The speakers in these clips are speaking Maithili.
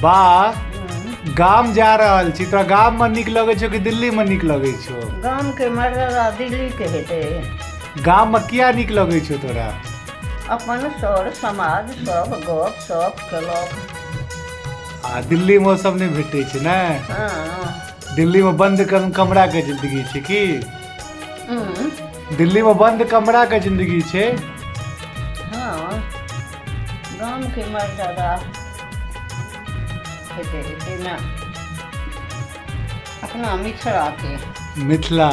बा गाम जा रहल छी, तोरा गाम में निक लगे छो कि दिल्ली में निक लगे छो? गाम के मर्यादा दिल्ली के हेते। गाम में किया निक लगे छो तोरा? अपन सर समाज सब गप सप केलक। दिल्ली में सब नहीं भेटे छे ना? हाँ। दिल्ली में बंद कमरा के जिंदगी छे की? दिल्ली में बंद कमरा के जिंदगी छे। हाँ, गाम के मर्यादा हेते ना अपना मिथिला के। मिथिला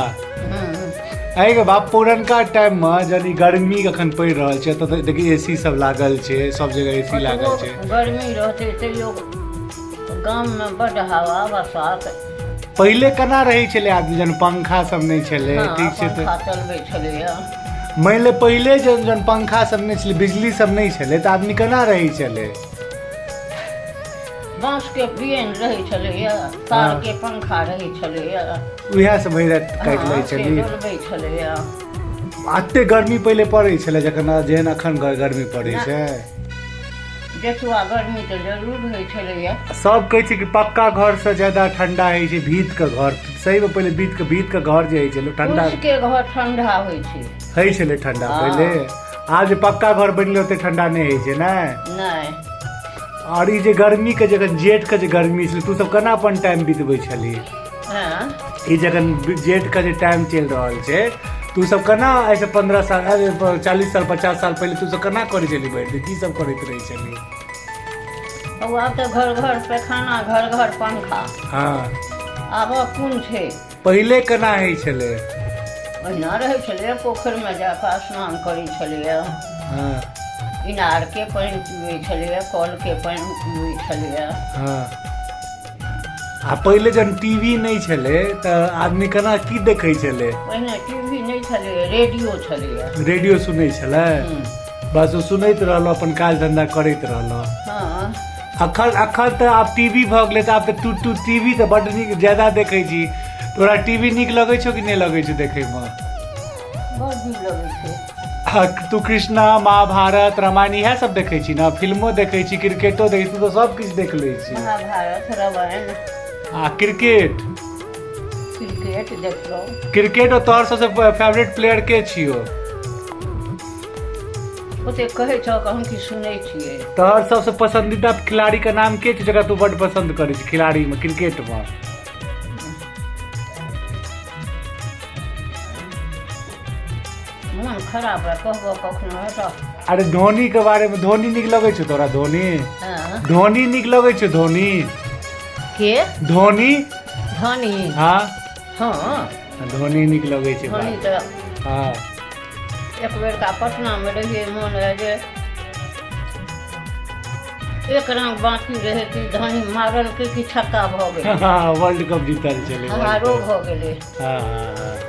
आगे बाप पुरनका टाइम में जनी गर्मी अखन पड़ रहा है तो देखिए एसी सब लागल छे, सब जगह एसी लागल छे। गर्मी रहते तैयो गाम में बड़ हवा बसात। पहले केना रही छले आदमी जन पंखा सब नहीं छले? ठीक छे पंखा चलबे छले। मैले पहले जन पंखा सब नहीं छले, बिजली सब नहीं छले तो आदमी केना रही छले? बांस के पियन रहे छले, तार के पंखा रहे छले। उहे से भरि रात काट लै छली। डोलबे छले। आते गर्मी पहले पड़े छले जखन जेहन अखन गर्मी पड़े छे। जतुआ गर्मी तो जरूर होय छले। सब कहे छै कि पक्का घर से ज्यादा ठंडा है छै भीत के घर। सही में पहले भीत के घर जे है छले ठंडा। के घर ठंडा होय छै। है छले ठंडा पहले। आज पक्का घर बनले ओते ठंडा नहीं है छै ना? नहीं। और ये गर्मी के जगह जेठ के गर्मी छे, तू सब केना अपन टाइम बितबै छली? ये जगह जेठ का जो टाइम चल रहा है तू सब केना ऐसे 15 साल 40 साल 50 साल पहले तू सब केना करे चली बैठ की सब करत रही चली? अब तो घर घर पैखाना, घर घर पंखा। हाँ। अब कोन छे? पहले केना है छले? ओहिना रहे छले, पोखर में जाकर स्नान करे छले। हाँ। इनार के पानी पीवे छले, कल के पानी पीवे छले। हाँ। आ पहले जन टीवी नहीं छले तो आदमी केना की देखे छले? पहले टीवी नहीं छले, रेडियो छले। रेडियो सुनै छले, बस वो सुनैत रहलो, अपन काज धंधा करैत रहलो। हाँ। अखन तो आब टीवी भ गेले तो आब तो तू टीवी तो बड़ निक ज्यादा देखे छी। तोरा टीवी निक लगे छो कि नहीं लगे छो देखे में? बड़ नीक लगे छे। तू कृष्णा महाभारत रामायण इहे सब देखे छी ना? फिल्मो देखे छी, क्रिकेटो देखे छी, तू तो सब कुछ देख ले छी। महाभारत रामायण। क्रिकेट देखलो। क्रिकेट और तोहर सबसे फेवरेट प्लेयर के छियो? ओते कहे छो हम की सुनै छियै। तोहर सबसे पसंदीदा खिलाड़ी का नाम के छै जकरा तू बड़ पसंद करे छी खिलाड़ी में, क्रिकेट में? मन खराब है, कहबो कखनो हटो। अरे धोनी के बारे में, धोनी निक लगे छो तोरा? धोनी? हाँ। धोनी निक लगे छो? धोनी के? धोनी। धोनी? हाँ। हाँ। धोनी निक लगे छे। धोनी तो हाँ। एक बेर का पटना में रहिए, मन है जे एक रंग बाकी रहे कि धोनी मारल के कि छक्का भ गेल। हाँ, वर्ल्ड कप जीतल चले। हमारो भ गेले। हाँ।